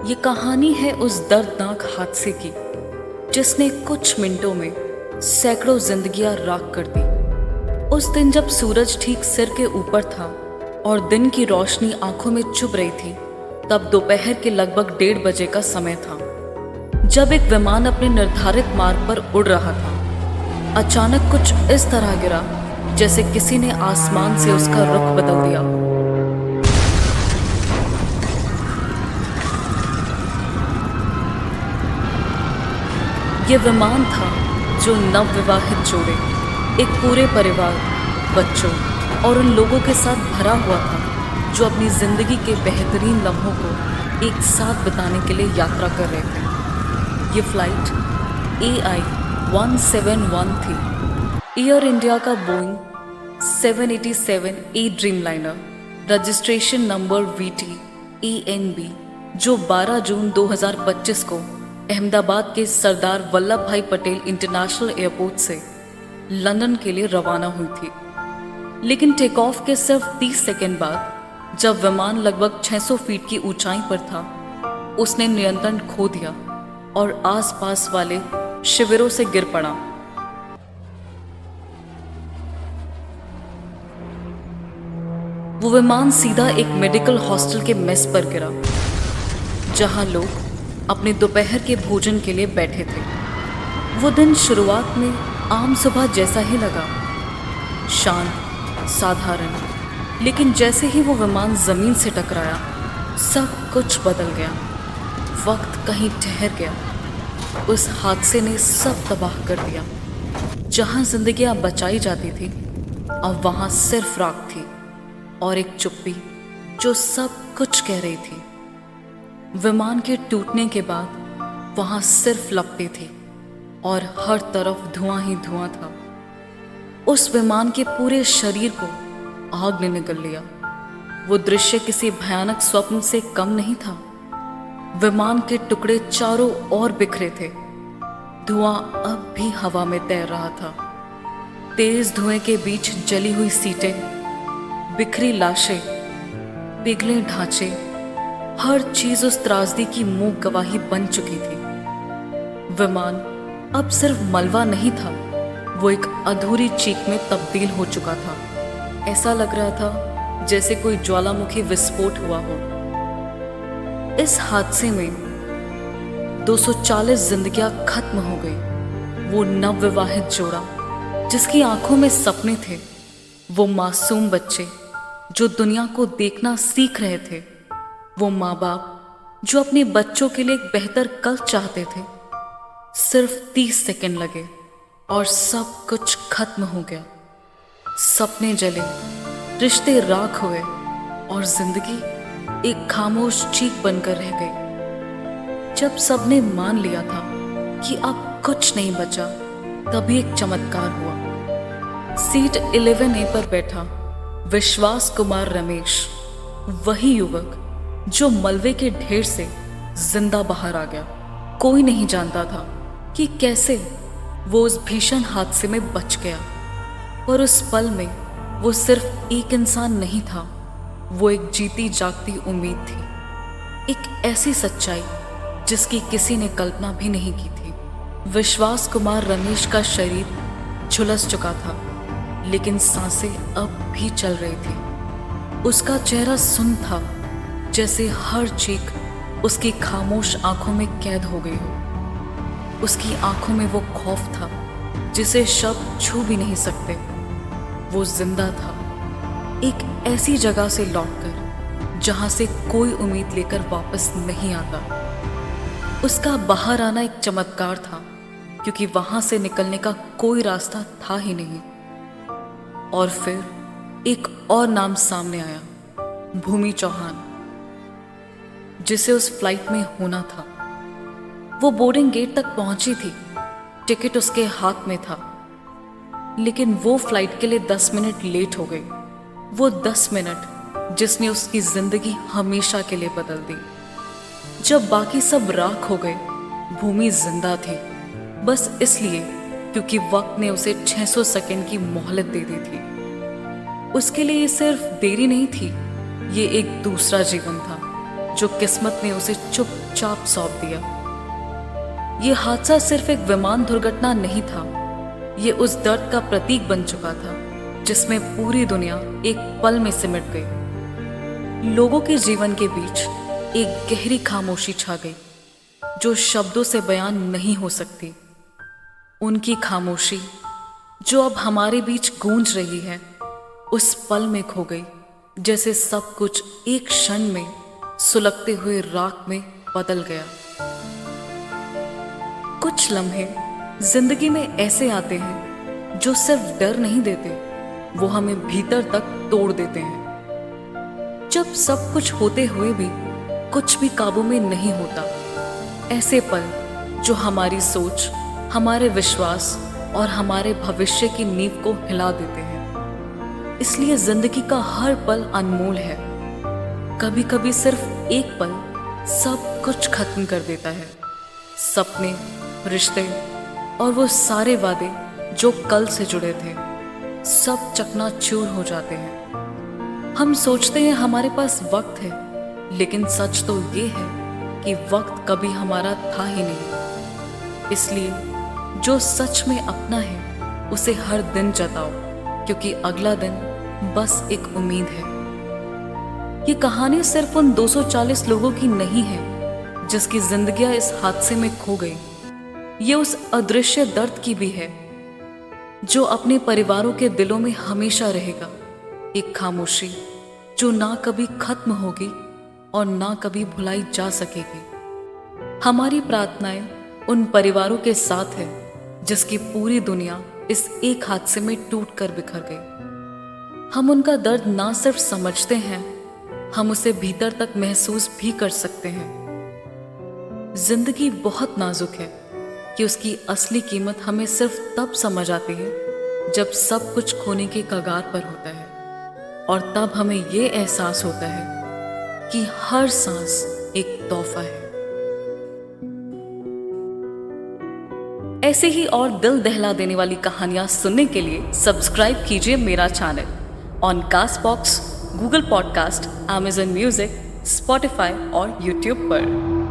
ये कहानी है उस दर्दनाक हादसे की जिसने कुछ मिनटों में सैकड़ों जिंदगियां राख कर दी। उस दिन जब सूरज ठीक सिर के ऊपर था और दिन की रोशनी आंखों में चुभ रही थी, तब दोपहर के लगभग 1:30 का समय था, जब एक विमान अपने निर्धारित मार्ग पर उड़ रहा था। अचानक कुछ इस तरह गिरा जैसे किसी ने आसमान से उसका रुख बदल दिया। ये विमान था जो नवविवाहित जोड़े, एक पूरे परिवार, बच्चों और उन लोगों के साथ भरा हुआ था जो अपनी जिंदगी के बेहतरीन लम्हों को एक साथ बिताने के लिए यात्रा कर रहे थे। ये फ्लाइट AI-171 थी, एयर इंडिया का Boeing 787 Dreamliner, registration number VT-ENB, जो 12 जून 2025 को अहमदाबाद के सरदार वल्लभ भाई पटेल इंटरनेशनल एयरपोर्ट से लंदन के लिए रवाना हुई थी। लेकिन टेक ऑफ के सिर्फ 30 सेकंड बाद, जब विमान लगभग 600 फीट की ऊंचाई पर था, उसने नियंत्रण खो दिया और आसपास वाले शिविरों से गिर पड़ा। वो विमान सीधा एक मेडिकल हॉस्टल के मेस पर गिरा, जहां लोग अपने दोपहर के भोजन के लिए बैठे थे। वो दिन शुरुआत में आम सुबह जैसा ही लगा, शांत, साधारण, लेकिन जैसे ही वो विमान जमीन से टकराया, सब कुछ बदल गया। वक्त कहीं ठहर गया। उस हादसे ने सब तबाह कर दिया। जहां जिंदगियां बचाई जाती थी, अब वहां सिर्फ राख थी और एक चुप्पी जो सब कुछ कह रही थी। विमान के टूटने के बाद वहां सिर्फ लपटें थी और हर तरफ धुआं ही धुआं था। उस विमान के पूरे शरीर को आग ने निगल लिया। वो दृश्य किसी भयानक स्वप्न से कम नहीं था। विमान के टुकड़े चारों ओर बिखरे थे। धुआं अब भी हवा में तैर रहा था। तेज धुएं के बीच जली हुई सीटें, बिखरी लाशें, पिघले ढांचे, हर चीज उस त्रासदी की मूक गवाही बन चुकी थी। विमान अब सिर्फ मलबा नहीं था, वो एक अधूरी चीख में तब्दील हो चुका था। ऐसा लग रहा था जैसे कोई ज्वालामुखी विस्फोट हुआ हो। इस हादसे में 240 जिंदगियां खत्म हो गई। वो नवविवाहित जोड़ा जिसकी आंखों में सपने थे, वो मासूम बच्चे जो दुनिया को देखना सीख रहे थे, वो माँ बाप जो अपने बच्चों के लिए एक बेहतर कल चाहते थे। सिर्फ 30 सेकंड लगे और सब कुछ खत्म हो गया। सपने जले, रिश्ते राख हुए और जिंदगी एक खामोश चीख बनकर रह गई। जब सबने मान लिया था कि अब कुछ नहीं बचा, तभी एक चमत्कार हुआ। सीट 11A पर बैठा विश्वास कुमार रमेश, वही युवक जो मलबे के ढेर से जिंदा बाहर आ गया। कोई नहीं जानता था कि कैसे वो उस भीषण हादसे में बच गया, और उस पल में वो सिर्फ एक इंसान नहीं था, वो एक जीती जागती उम्मीद थी, एक ऐसी सच्चाई जिसकी किसी ने कल्पना भी नहीं की थी। विश्वास कुमार रमेश का शरीर झुलस चुका था, लेकिन सांसें अब भी चल रही थी। उसका चेहरा सुन्न था, जैसे हर चीख उसकी खामोश आंखों में कैद हो गई हो। उसकी आंखों में वो खौफ था जिसे शब्द छू भी नहीं सकते। वो जिंदा था, एक ऐसी जगह से लौटकर जहां से कोई उम्मीद लेकर वापस नहीं आता। उसका बाहर आना एक चमत्कार था, क्योंकि वहां से निकलने का कोई रास्ता था ही नहीं। और फिर एक और नाम सामने आया, भूमि चौहान, जिसे उस फ्लाइट में होना था। वो बोर्डिंग गेट तक पहुंची थी, टिकट उसके हाथ में था, लेकिन वो फ्लाइट के लिए 10 मिनट लेट हो गई। वो 10 मिनट जिसने उसकी जिंदगी हमेशा के लिए बदल दी। जब बाकी सब राख हो गए, भूमि जिंदा थी, बस इसलिए क्योंकि वक्त ने उसे 600 सेकंड की मोहलत दे दी थी। उसके लिए ये सिर्फ देरी नहीं थी, ये एक दूसरा जीवन था, जो किस्मत ने उसे चुपचाप सौंप दिया। ये हादसा सिर्फ एक विमान दुर्घटना नहीं था, ये उस दर्द का प्रतीक बन चुका था जिसमें पूरी दुनिया एक पल में सिमट गई। लोगों के जीवन के बीच एक गहरी खामोशी छा गई जो शब्दों से बयान नहीं हो सकती। उनकी खामोशी जो अब हमारे बीच गूंज रही है, उस पल में खो गई जैसे सब कुछ एक क्षण में सुलगते हुए राख में बदल गया। कुछ लम्हे जिंदगी में ऐसे आते हैं जो सिर्फ डर नहीं देते, वो हमें भीतर तक तोड़ देते हैं। जब सब कुछ होते हुए भी कुछ भी काबू में नहीं होता, ऐसे पल जो हमारी सोच, हमारे विश्वास और हमारे भविष्य की नींव को हिला देते हैं। इसलिए जिंदगी का हर पल अनमोल है। कभी कभी सिर्फ एक पल सब कुछ खत्म कर देता है। सपने, रिश्ते और वो सारे वादे जो कल से जुड़े थे, सब चकनाचूर हो जाते हैं। हम सोचते हैं हमारे पास वक्त है, लेकिन सच तो ये है कि वक्त कभी हमारा था ही नहीं। इसलिए जो सच में अपना है उसे हर दिन जताओ, क्योंकि अगला दिन बस एक उम्मीद है। ये कहानी सिर्फ उन 240 लोगों की नहीं है जिसकी जिंदगियां इस हादसे में खो गई। ये उस अदृश्य दर्द की भी है जो अपने परिवारों के दिलों में हमेशा रहेगा। एक खामोशी जो ना कभी खत्म होगी और ना कभी भुलाई जा सकेगी। हमारी प्रार्थनाएं उन परिवारों के साथ है जिसकी पूरी दुनिया इस एक हादसे में टूट कर बिखर गई। हम उनका दर्द ना सिर्फ समझते हैं, हम उसे भीतर तक महसूस भी कर सकते हैं। जिंदगी बहुत नाजुक है कि उसकी असली कीमत हमें सिर्फ तब समझ आती है जब सब कुछ खोने के कगार पर होता है, और तब हमें ये एहसास होता है कि हर सांस एक तोहफा है। ऐसे ही और दिल दहला देने वाली कहानियां सुनने के लिए सब्सक्राइब कीजिए मेरा channel on Castbox, Google podcast, Amazon music, Spotify और YouTube पर।